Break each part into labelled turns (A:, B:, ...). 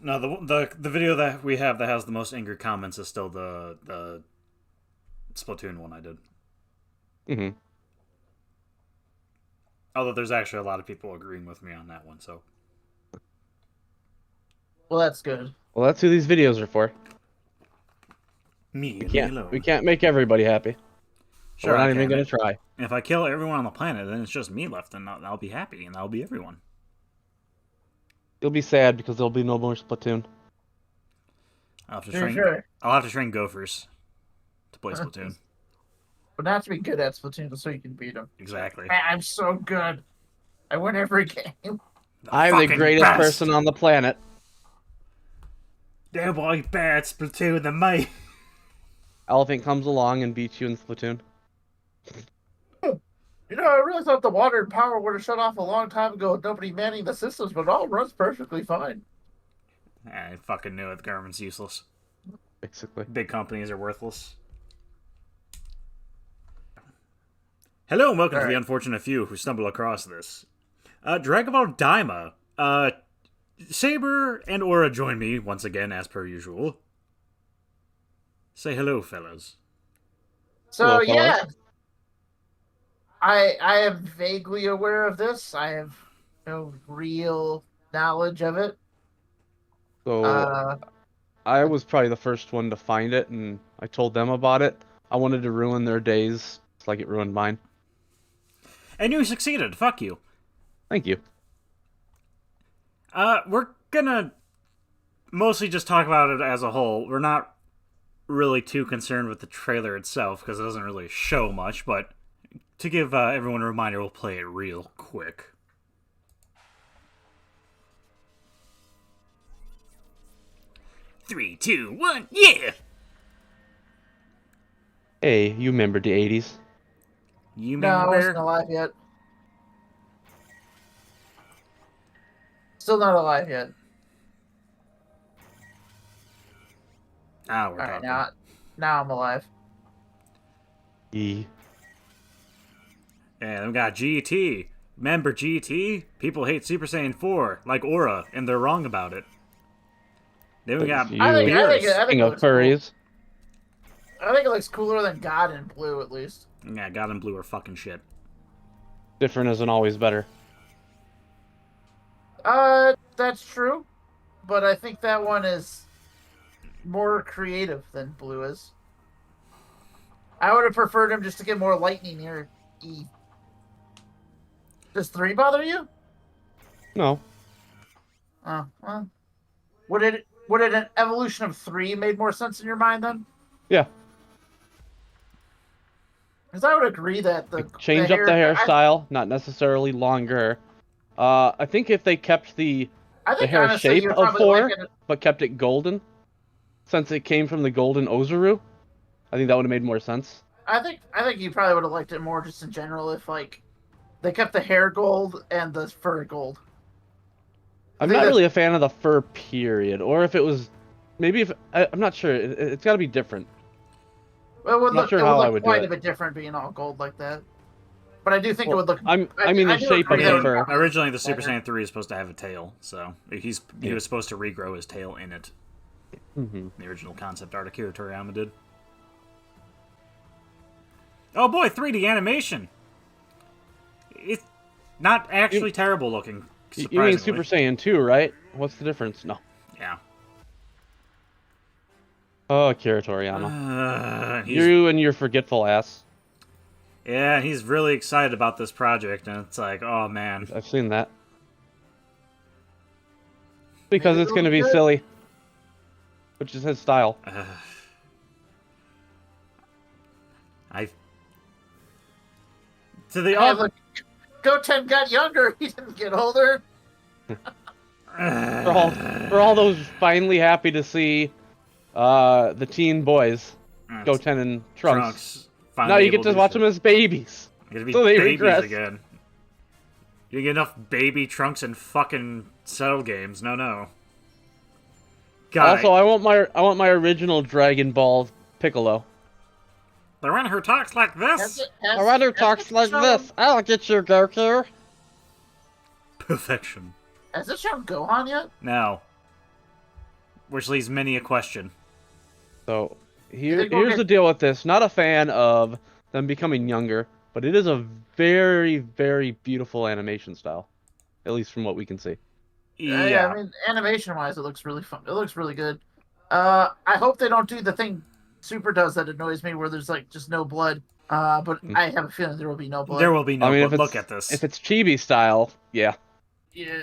A: No, the video that we have that has the most angry comments is still the Splatoon one I did.
B: Mm-hmm.
A: Although there's actually a lot of people agreeing with me on that one, so.
C: Well, that's good.
B: Well, that's who these videos are for.
A: Me
B: We
A: and me
B: can't.
A: alone.
B: We can't make everybody happy.
A: Sure,
B: We're not
A: I
B: even
A: can.
B: gonna try.
A: If I kill everyone on the planet, then it's just me left, and I'll be happy, and that'll be everyone.
B: You'll be sad because there'll be no more Splatoon.
A: I'll have to
C: For
A: train.
C: sure.
A: I'll have to train gophers to play Splatoon.
C: But not to be good at Splatoon so you can beat them.
A: Exactly.
C: Man, I'm so good. I win every game.
B: I'm the
A: fucking
B: greatest
A: best.
B: person on the planet.
A: Nobody better at Splatoon than me.
B: Elephant comes along and beats you in Splatoon.
C: You know, I really thought the water and power would have shut off a long time ago with nobody manning the systems, but it all runs perfectly fine.
A: I fucking knew it. The government's useless.
B: Basically.
A: Big companies are worthless. Hello and welcome to the unfortunate few who stumble across this. Dragon Ball DAIMA. Saber and Aura join me once again, as per usual. Say hello, fellas.
C: So,
B: Hello,
C: yeah.
B: fellas.
C: I am vaguely aware of this. I have no real knowledge of it.
B: So I was probably the first one to find it, and I told them about it. I wanted to ruin their days, just like it ruined mine.
A: And you succeeded. Fuck you.
B: Thank you.
A: We're gonna mostly just talk about it as a whole. We're not really too concerned with the trailer itself, because it doesn't really show much, but to give everyone a reminder, we'll play it real quick. Three, two, one, yeah!
B: Hey, you remember the 80s?
A: You
C: No, I
A: remember?
C: wasn't alive yet. Still not alive yet.
A: Ah, we're
C: Alright,
A: talking.
C: now I'm alive.
B: E.
A: And then we got GT. Remember GT? People hate Super Saiyan 4, like Aura, and they're wrong about it. Then we got
B: You
C: I think
B: king
C: it
B: of
C: looks cool.
B: furries.
C: I think it looks cooler than God in blue, at least.
A: Yeah, God and Blue are fucking shit.
B: Different isn't always better.
C: That's true. But I think that one is more creative than blue is. I would have preferred him just to get more lightning near E. Does 3 bother you?
B: No.
C: Oh, well. Would it an evolution of 3 made more sense in your mind then?
B: Yeah.
C: Because I would agree that the
B: Change up the hairstyle, not necessarily longer. I think if they kept the
C: I think
B: hair
C: honestly,
B: shape
C: you're
B: of
C: probably
B: 4,
C: liking it.
B: but kept it golden, since it came from the golden Ozaru, I think that would have made more sense.
C: I think you probably would have liked it more just in general if like they kept the hair gold and the fur gold.
B: I'm not really a fan of the fur period, or if it was, maybe if I'm not sure. It's got to be different.
C: Well, it would
B: I'm not
C: look,
B: sure
C: it would
B: how I
C: look
B: would do
C: quite
B: it.
C: a bit different being all gold like that. But I do think
B: Well,
C: it would look.
B: I mean the
C: do
B: shape of
C: agree that
B: the
C: it
B: fur.
C: would-
A: Originally, the Super
C: better.
A: Saiyan 3 is supposed to have a tail, so he was supposed to regrow his tail in it.
B: Mm-hmm.
A: The original concept art Akira Toriyama did. Oh boy, 3D animation! It's not actually terrible looking,
B: You
A: surprisingly.
B: mean Super Saiyan 2, right? What's the difference? No.
A: Yeah.
B: Oh, Akira Toriyama.
A: He's,
B: You and your forgetful ass.
A: yeah, he's really excited about this project, and it's like, oh man.
B: I've seen that. Because
C: Maybe
B: it's going to be
C: it'll be good.
B: silly. Which is his style.
A: To the
C: Hey, look, Goten got younger. He didn't get older.
B: For all those finally happy to see the teen boys, Goten and Trunks. Now you get to watch them as babies.
A: Get to be
B: so they
A: babies
B: regress.
A: again. You get enough baby Trunks and fucking Cell games. No. God,
B: Also, I want my original Dragon Ball Piccolo.
A: the one who talks like this.
B: A runner talks like this. I'll get you, Goku.
A: Perfection.
C: Has this shown Gohan yet?
A: No. which leaves many a question.
B: So here's the deal with this. Not a fan of them becoming younger, but it is a very, very beautiful animation style, at least from what we can see.
C: Yeah, I mean, animation-wise, it looks really fun. It looks really good. I hope they don't do the thing Super does that annoys me, where there's like just no blood. But I have a feeling there will be no blood.
A: There will be no blood. Look at this.
B: If it's chibi style, yeah.
C: Yeah.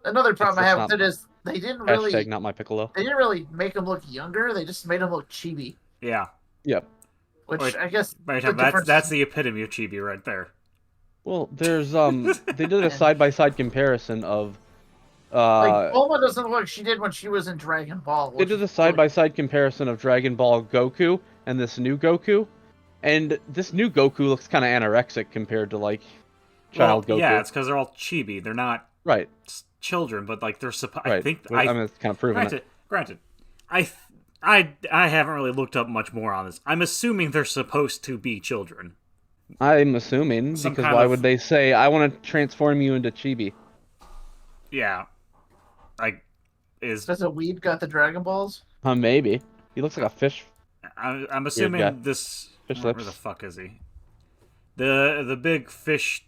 C: Another problem I have with it is they didn't really.
B: Hashtag not my Piccolo.
C: They didn't really make him look younger. They just made him look chibi.
A: Yeah.
B: Yep.
C: Which I guess
A: that's the epitome of chibi right there.
B: Well, there's they did a side-by-side comparison of
C: like Bulma doesn't look like she did when she was in Dragon Ball.
B: They did a side-by-side comparison of Dragon Ball Goku and this new Goku, and this new Goku looks kind of anorexic compared to like child Goku.
A: Yeah, it's because they're all chibi. They're not children, but like they're supposed.
B: Right. I mean, it's kind of proven.
A: Granted, I haven't really looked up much more on this. I'm assuming they're supposed to be children.
B: I'm assuming because why would they say I want to transform you into chibi?
A: Yeah.
C: Does a weeb got the Dragon Balls?
B: Maybe. He looks like a fish.
A: I'm assuming this.
B: Fish
A: where
B: lips.
A: the fuck is he? The big fish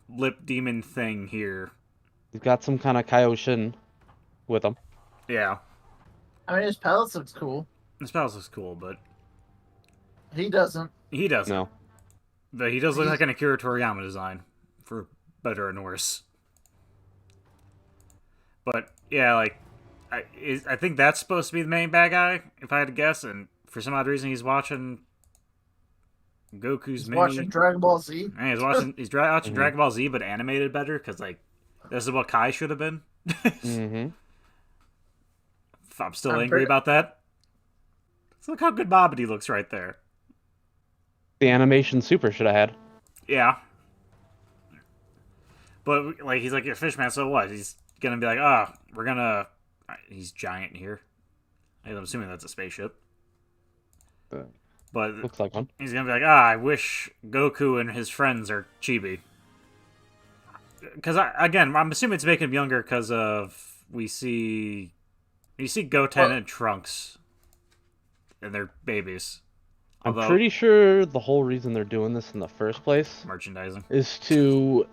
A: lip demon thing here.
B: He's got some kind of Kaioshin with him.
A: Yeah.
C: I mean, his palace looks cool.
A: His palace looks cool, but
C: he doesn't.
A: He doesn't.
B: No.
A: But he does look like an Akira Toriyama design, for better and worse. But yeah, like I think that's supposed to be the main bad guy, if I had to guess, and for some odd reason he's watching Goku's
C: watching Dragon Ball Z.
A: And he's watching Dragon Ball Z, but animated better, because like this is what Kai should have been. I'm still angry about that. So look how good Babidi looks right there.
B: The animation Super should have had. Yeah.
A: But like he's like your fish man, so what? He's gonna be like, we're gonna. He's giant here. I'm assuming that's a spaceship. But
B: looks like one.
A: He's gonna be like, I wish Goku and his friends are chibi. Because I'm assuming it's making him younger because of you see Goten and Trunks, and they're babies.
B: I'm pretty sure the whole reason they're doing this in the first place,
A: merchandising,
B: is to,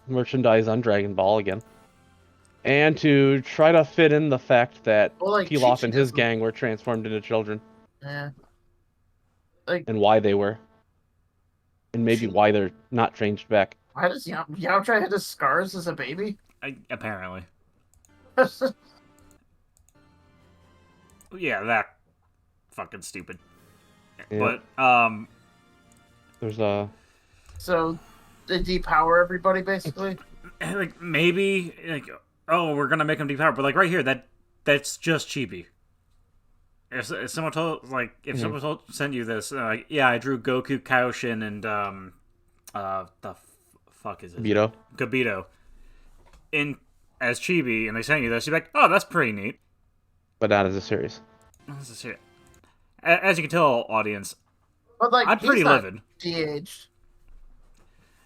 B: merchandise on Dragon Ball again. And to try to fit in the fact that Pilaf and his gang were transformed into children.
C: Yeah.
B: And why they were. And maybe why they're not changed back.
C: Why does Yamcha have his scars as a baby?
A: Apparently. Yeah, that fucking stupid. Yeah. But
B: there's a
C: so they depower everybody basically.
A: Like maybe like we're gonna make them depower, but like right here that's just chibi. If someone told someone sent you this, I drew Goku, Kaioshin, and the fuck is it? Gabito in as chibi, and they sent you this, you're like, oh, that's pretty neat.
B: But not as a series.
A: As you can tell, audience,
C: but like
A: I'm pretty livid.
C: De-aged.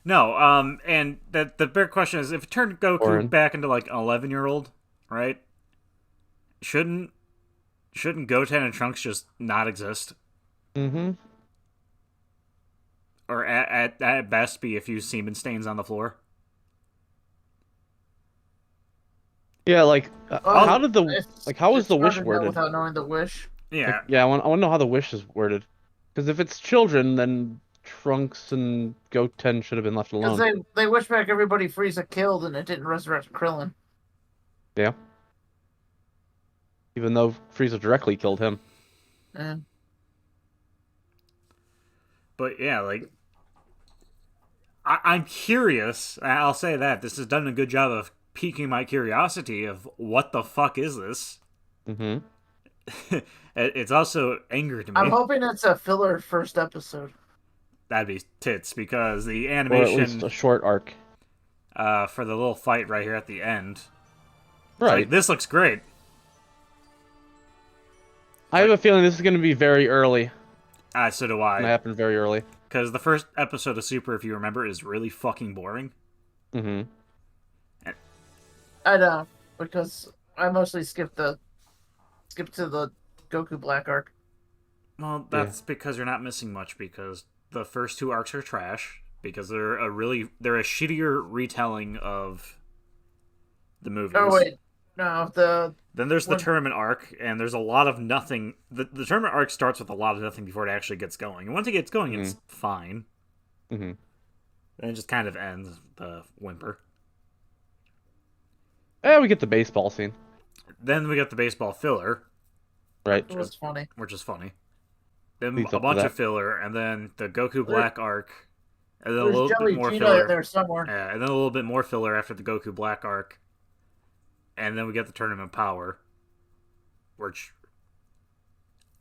A: No, and the big question is, if it turned Goku back into like an 11-year-old, right? Shouldn't Goten and Trunks just not exist?
B: Mm-hmm.
A: Or at best be a few semen stains on the floor?
B: Yeah, like how was the wish worded?
C: Without knowing the wish.
A: Yeah.
B: I want to know how the wish is worded. Because if it's children, then Trunks and Goten should have been left alone.
C: Because they wish back everybody Frieza killed, and it didn't resurrect Krillin.
B: Yeah. Even though Frieza directly killed him.
C: Yeah.
A: But yeah, like I'm curious. I'll say that this has done a good job of piquing my curiosity of what the fuck is this.
B: Mm-hmm.
A: It's also angered me.
C: I'm hoping it's a filler first episode.
A: That'd be tits, because the animation,
B: or at least a short arc,
A: for the little fight right here at the end.
B: Right.
A: Like, this looks great.
B: I have a feeling this is going to be very early.
A: So do I.
B: It's going to happen very early.
A: Because the first episode of Super, if you remember, is really fucking boring.
B: Mm-hmm.
C: I know, because I mostly skip to the Goku Black arc.
A: Well, that's because you're not missing much, because the first two arcs are trash because they're a shittier retelling of the movies.
C: Oh wait, no,
A: Then there's the
C: one
A: tournament arc, and there's a lot of nothing. The tournament arc starts with a lot of nothing before it actually gets going. And once it gets going, it's fine.
B: Mm-hmm.
A: Then it just kind of ends the whimper.
B: Yeah, we get the baseball scene.
A: Then we got the baseball filler,
B: Right.
C: it was funny.
A: which is funny. Then
B: Leads
A: a
B: up to
A: bunch
B: that.
A: of filler, and then the Goku Black arc, and then a
C: There's
A: little
C: Jelly
A: bit more
C: Gina
A: filler.
C: in there somewhere.
A: Yeah, and then a little bit more filler after the Goku Black arc. And then we get the Tournament Power, which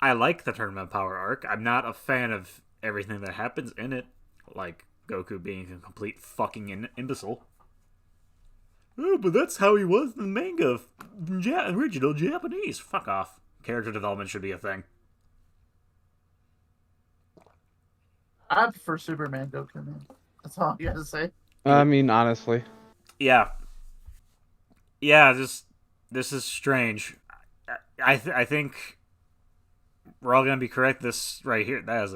A: I like the Tournament Power arc. I'm not a fan of everything that happens in it, like Goku being a complete fucking imbecile. Oh, but that's how he was in the manga, original Japanese. Fuck off. Character development should be a thing.
C: I prefer Superman Goku, man. That's all you gotta say.
B: I mean, honestly.
A: Yeah. Yeah, this is strange. I think we're all gonna be correct. This right here, that is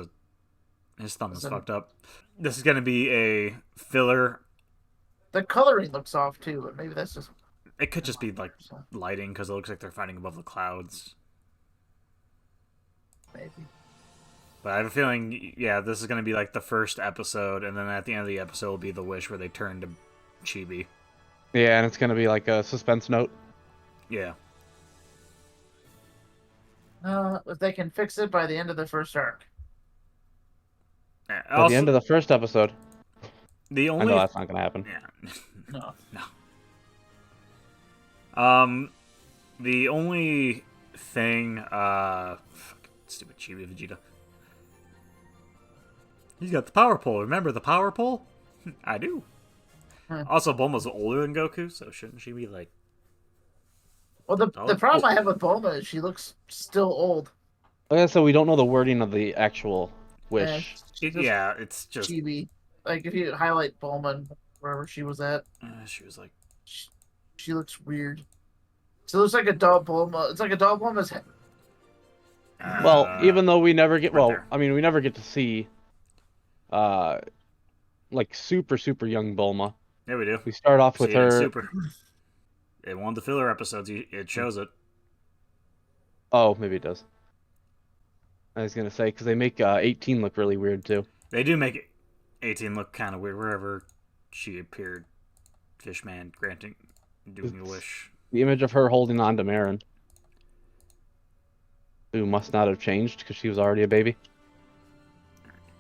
A: his thumb is fucked up. This is gonna be a filler.
C: The coloring looks off too, but maybe that's just
A: It could just be like lighting because it looks like they're fighting above the clouds.
C: maybe.
A: But I have a feeling, yeah, this is gonna be like the first episode, and then at the end of the episode will be the wish where they turn to Chibi.
B: Yeah, and it's gonna be like a suspense note.
A: Yeah.
C: If they can fix it by the end of the first arc.
A: Yeah,
B: At the end of the first episode.
A: the
B: I
A: only
B: know that's not gonna happen.
A: yeah.
C: No.
A: The only thing, stupid Chibi Vegeta. He's got the power pole. Remember the power pole? I do. Also, Bulma's older than Goku, so shouldn't she be like?
C: Well, the problem I have with Bulma is she looks still old.
B: Like I said, we don't know the wording of the actual wish.
A: Yeah, it's just.
C: Chibi. Like if you highlight Bulma and wherever she was at,
A: She was like.
C: she looks weird. So it looks like a doll Bulma. It's like a doll Bulma's head.
B: Well, even though we never get,
A: right
B: well,
A: there.
B: I mean, we never get to see, like super young Bulma.
A: Yeah, we do.
B: We start off with
A: See it in
B: her.
A: Super. In one of the filler episodes, it shows it.
B: Oh, maybe it does. I was gonna say because they make 18 look really weird too.
A: They do make 18 look kind of weird wherever she appeared. Fishman doing a wish.
B: The image of her holding on to Marin, who must not have changed because she was already a baby.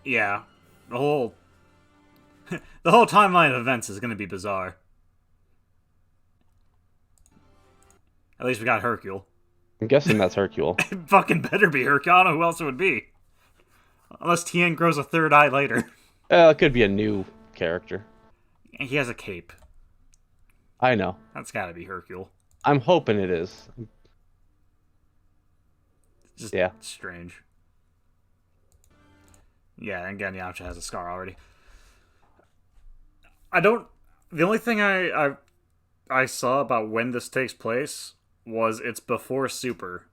A: Yeah, the whole timeline of events is going to be bizarre. At least we got Hercule.
B: I'm guessing that's Hercule.
A: It fucking better be Hercule. I don't know who else it would be. Unless Tien grows a third eye later.
B: It could be a new character.
A: And he has a cape.
B: I know.
A: That's got to be Hercule.
B: I'm hoping it is.
A: Just
B: Yeah.
A: strange. Yeah, and again, Yamcha has a scar already. The only thing I saw about when this takes place was it's before Super.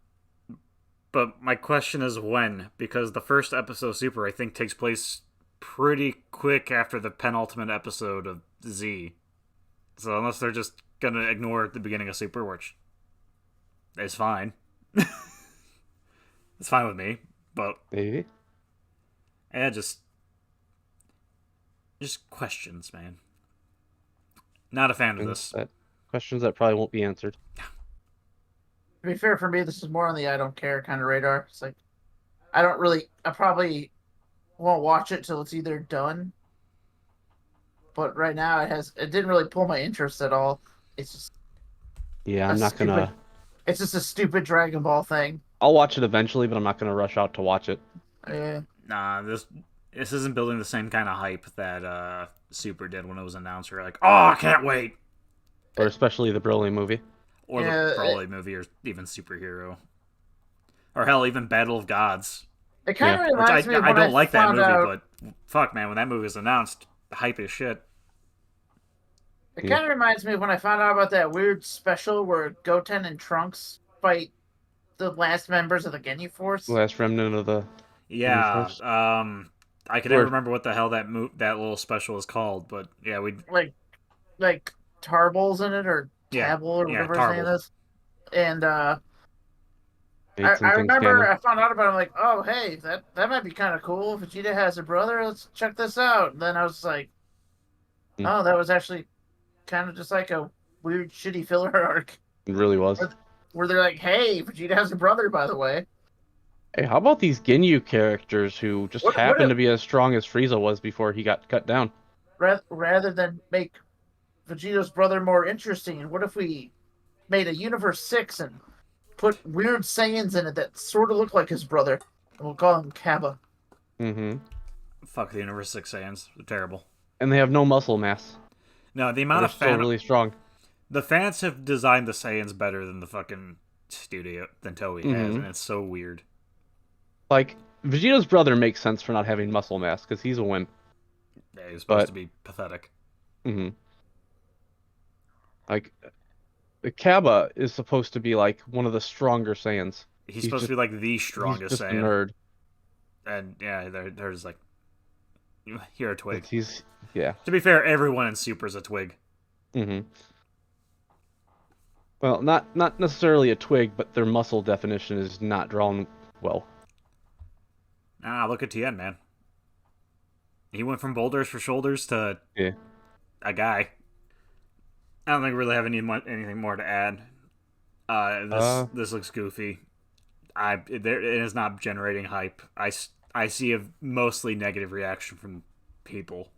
A: But my question is when, because the first episode of Super, I think, takes place pretty quick after the penultimate episode of Z. So unless they're just gonna ignore the beginning of Super, which is fine. It's fine with me, but
B: Maybe.
A: yeah, just questions, man. Not a fan of this.
B: Questions that probably won't be answered.
C: To be fair, for me, this is more on the I don't care kind of radar. It's like I probably won't watch it till it's either done. But right now, it didn't really pull my interest at all. It's just
B: Yeah, I'm not gonna.
C: It's just a stupid Dragon Ball thing.
B: I'll watch it eventually, but I'm not gonna rush out to watch it.
C: Yeah.
A: Nah, this isn't building the same kind of hype that Super did when it was announced. We're like, oh, I can't wait.
B: Or especially the Broly movie.
A: Or the Broly movie, or even Superhero. Or hell, even Battle of Gods.
C: It kind of reminds me of
A: I
C: when
A: don't like that
C: found
A: movie,
C: out...
A: but fuck, man, when that movie was announced, hype is shit.
C: It kind of reminds me of when I found out about that weird special where Goten and Trunks fight the last members of the Ginyu
B: The
C: Force.
B: last remnant of the
A: Yeah.
B: Force.
A: I can never
B: Where
A: remember what the hell that little special is called, but yeah, we
C: Like Tarbles in it or
A: yeah
C: Tabble or
A: yeah
C: whatever his name
A: Tarble.
C: is. And
B: makes
C: I
B: some things
C: remember
B: canon.
C: I found out about it. I'm like, oh hey, that might be kind of cool. Vegeta has a brother. Let's check this out. And then I was like,
B: Hmm.
C: oh, that was actually kind of just like a weird, shitty filler arc
B: It really was.
C: where they're like, hey, Vegeta has a brother, by the way.
B: Hey, how about these Ginyu characters who just
C: What
B: happen
C: if
B: to be as strong as Frieza was before he got cut down?
C: rather than make Vegeta's brother more interesting, what if we made a Universe 6 and put weird Saiyans in it that sort of look like his brother? And we'll call him Kaba.
B: Mm-hmm.
A: Fuck the Universe 6 Saiyans. They're terrible.
B: And they have no muscle mass.
A: No, the
B: But
A: amount
B: they're
A: of
B: still really strong.
A: the fans have designed the Saiyans better than the fucking studio than Toei has,
B: Mm-hmm.
A: and it's so weird.
B: Like, Vegeta's brother makes sense for not having muscle mass, because he's a wimp.
A: Yeah, he's supposed
B: But,
A: to be pathetic.
B: mm-hmm. Like, Kaba is supposed to be, like, one of the stronger Saiyans.
A: He's supposed to be like the
B: He's
A: strongest
B: just a
A: Saiyan,
B: nerd.
A: and yeah, they're just like, you're a twig.
B: Yeah.
A: To be fair, everyone in Super's a twig.
B: Mm-hmm. Well, not necessarily a twig, but their muscle definition is not drawn well.
A: Ah, look at Tien, man. He went from boulders for shoulders to
B: Yeah.
A: a guy. I don't think we really have anything more to add. This looks goofy. It is not generating hype. I see a mostly negative reaction from people.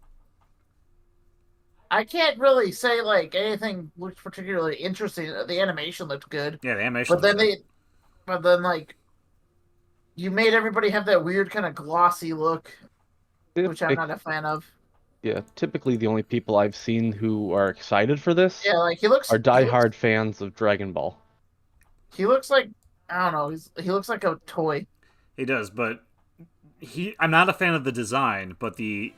C: I can't really say like anything looked particularly interesting. The animation looked good,
A: Yeah, the animation.
C: but then like you made everybody have that weird kind of glossy look, which I'm not a fan of.
B: Yeah, typically the only people I've seen who are excited for this
C: Yeah, like
B: are diehard fans of Dragon Ball.
C: he looks like I don't know. He looks like a toy.
A: He does, but I'm not a fan of the design, but the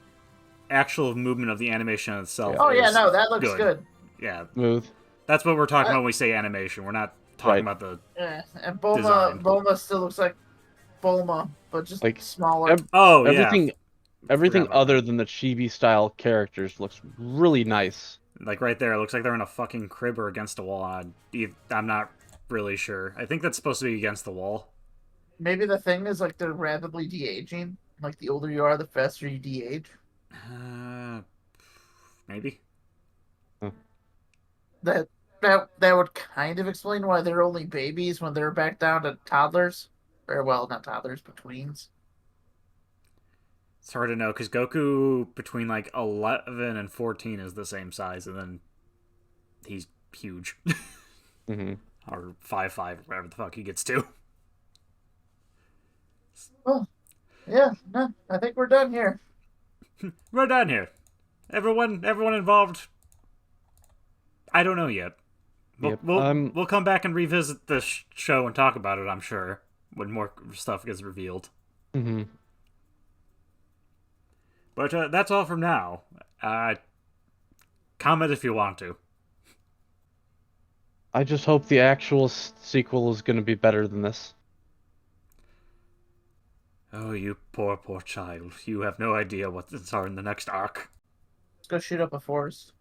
A: actual movement of the animation itself.
C: Oh yeah,
A: is
C: no, that looks good.
A: Yeah,
B: Smooth.
A: that's what we're talking about when we say animation. We're not talking about the.
C: Yeah, and
A: Design.
C: Bulma still looks like Bulma, but just
B: Like,
C: smaller.
A: Oh
B: everything
A: yeah,
B: everything
A: Forgot about
B: other than the chibi style characters looks really nice.
A: like right there. It looks like they're in a fucking crib or against a wall. I'm not really sure. I think that's supposed to be against the wall.
C: Maybe the thing is like they're rapidly de-aging. Like the older you are, the faster you de-age.
A: Maybe.
C: That would kind of explain why they're only babies when they're back down to toddlers. Or well, not toddlers, but tweens.
A: It's hard to know because Goku between like 11 and 14 is the same size, and then he's huge,
B: Mm-hmm.
A: or 5'5", whatever the fuck he gets to.
C: Oh, yeah, no, I think we're done here.
A: We're done here. Everyone involved. I don't know yet. We'll come back and revisit this show and talk about it. I'm sure when more stuff gets revealed.
B: Mm-hmm.
A: But that's all from now. Comment if you want to.
B: I just hope the actual sequel is going to be better than this.
A: Oh, you poor child. You have no idea what are in the next arc.
C: Let's go shoot up a forest.